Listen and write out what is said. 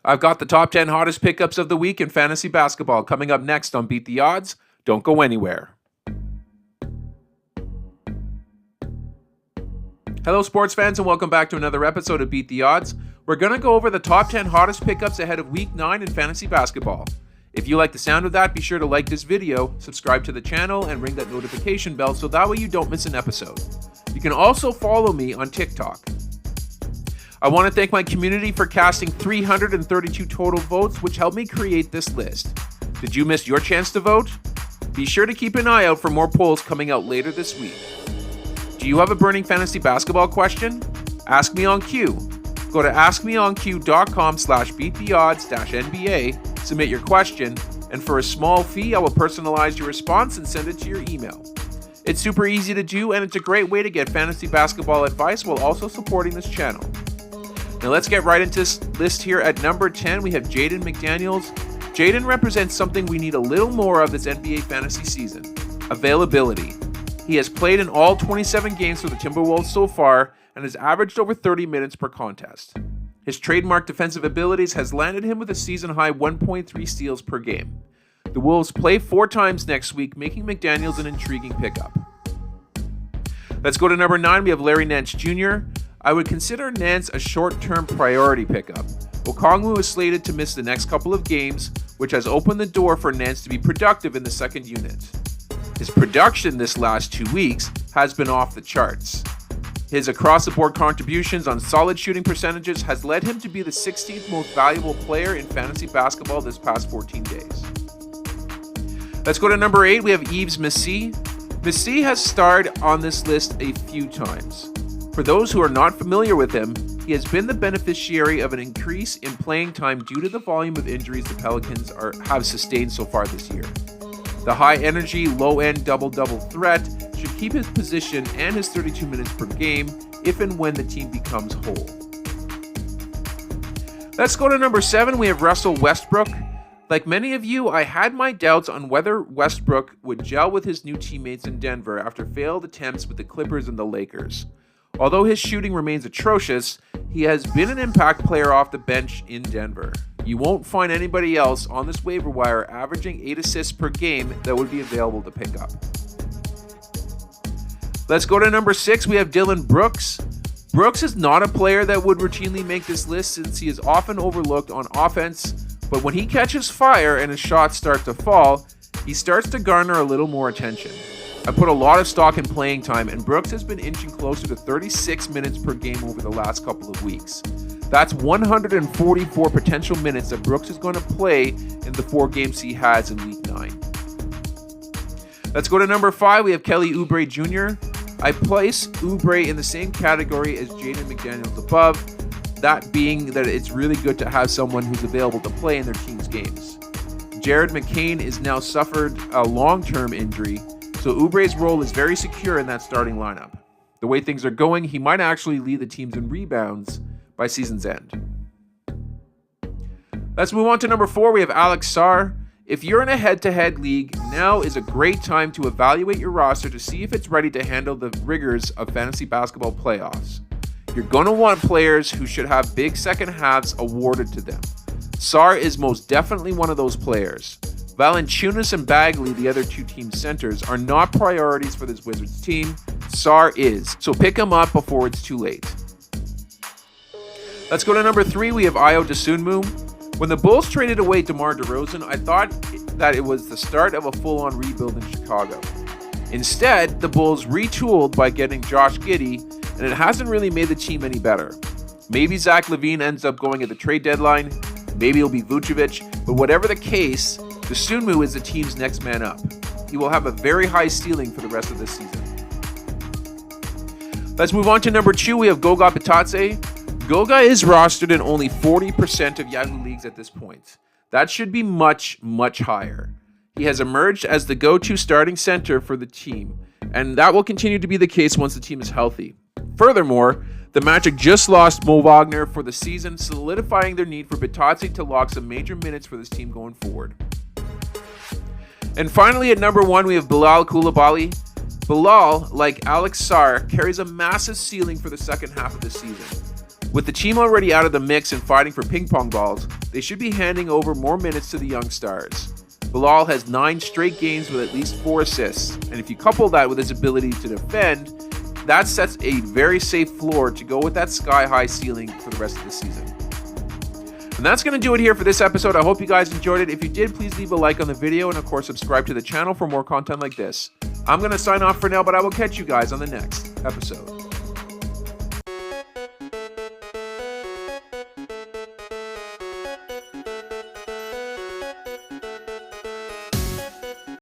I've got the top 10 hottest pickups of the week in fantasy basketball coming up next on Beat the Odds. Don't go anywhere. Hello, sports fans, and welcome back to another episode of Beat the Odds. We're going to go over the top 10 hottest pickups ahead of Week 9 in fantasy basketball. If you like the sound of that, be sure to like this video, subscribe to the channel, and ring that notification bell so that way you don't miss an episode. You can also follow me on TikTok. I want to thank my community for casting 332 total votes, which helped me create this list. Did you miss your chance to vote? Be sure to keep an eye out for more polls coming out later this week. Do you have a burning fantasy basketball question? Ask me on Q. Go to askmeonq.com/beattheodds-NBA, submit your question, and for a small fee, I will personalize your response and send it to your email. It's super easy to do, and it's a great way to get fantasy basketball advice while also supporting this channel. Now let's get right into this list here. At number 10, we have Jaden McDaniels. Jaden represents something we need a little more of this NBA fantasy season: availability. He has played in all 27 games for the Timberwolves so far and has averaged over 30 minutes per contest. His trademark defensive abilities has landed him with a season-high 1.3 steals per game. The Wolves play 4 times next week, making McDaniels an intriguing pickup. Let's go to number 9. We have Larry Nance Jr. I would consider Nance a short-term priority pickup. Okongwu is slated to miss the next couple of games, which has opened the door for Nance to be productive in the second unit. His production this last 2 weeks has been off the charts. His across-the-board contributions on solid shooting percentages has led him to be the 16th most valuable player in fantasy basketball this past 14 days. Let's go to number 8. We have Yves Messi. Messi has starred on this list a few times. For those who are not familiar with him, he has been the beneficiary of an increase in playing time due to the volume of injuries the Pelicans have sustained so far this year. The high-energy, low-end double-double threat should keep his position and his 32 minutes per game if and when the team becomes whole. Let's go to number 7. We have Russell Westbrook. Like many of you, I had my doubts on whether Westbrook would gel with his new teammates in Denver after failed attempts with the Clippers and the Lakers. Although his shooting remains atrocious, he has been an impact player off the bench in Denver. You won't find anybody else on this waiver wire averaging 8 assists per game that would be available to pick up. Let's go to number 6. We have Dillon Brooks. Brooks is not a player that would routinely make this list since he is often overlooked on offense, but when he catches fire and his shots start to fall, he starts to garner a little more attention. I put a lot of stock in playing time, and Brooks has been inching closer to 36 minutes per game over the last couple of weeks. That's 144 potential minutes that Brooks is going to play in the 4 games he has in Week 9. Let's go to number 5. We have Kelly Oubre Jr. I place Oubre in the same category as Jaden McDaniels above, that being that it's really good to have someone who's available to play in their team's games. Jared McCain has now suffered a long-term injury, so Oubre's role is very secure in that starting lineup. The way things are going, he might actually lead the teams in rebounds by season's end. Let's move on to number 4. We have Alex Sarr. If you're in a head-to-head league, now is a great time to evaluate your roster to see if it's ready to handle the rigors of fantasy basketball playoffs. You're going to want players who should have big second halves awarded to them. Sarr is most definitely one of those players. Valanciunas and Bagley, the other 2 team centers, are not priorities for this Wizards team. Sarr is, so pick him up before it's too late. Let's go to number 3. We have Ayo Dosunmu. When the Bulls traded away DeMar DeRozan, I thought that it was the start of a full-on rebuild in Chicago. Instead, the Bulls retooled by getting Josh Giddey, and it hasn't really made the team any better. Maybe Zach LaVine ends up going at the trade deadline, maybe it'll be Vucevic, but whatever the case, Dosunmu is the team's next man up. He will have a very high ceiling for the rest of this season. Let's move on to number 2. We have Goga Bitadze. Goga is rostered in only 40% of Yahoo leagues at this point. That should be much, much higher. He has emerged as the go-to starting center for the team, and that will continue to be the case once the team is healthy. Furthermore, the Magic just lost Mo Wagner for the season, solidifying their need for Bitadze to log some major minutes for this team going forward. And finally, at number 1, we have Bilal Coulibaly. Bilal, like Alex Sarr, carries a massive ceiling for the second half of the season. With the team already out of the mix and fighting for ping pong balls, they should be handing over more minutes to the young stars. Bilal has 9 straight games with at least 4 assists, and if you couple that with his ability to defend, that sets a very safe floor to go with that sky-high ceiling for the rest of the season. And that's going to do it here for this episode. I hope you guys enjoyed it. If you did, please leave a like on the video and of course subscribe to the channel for more content like this. I'm going to sign off for now, but I will catch you guys on the next episode.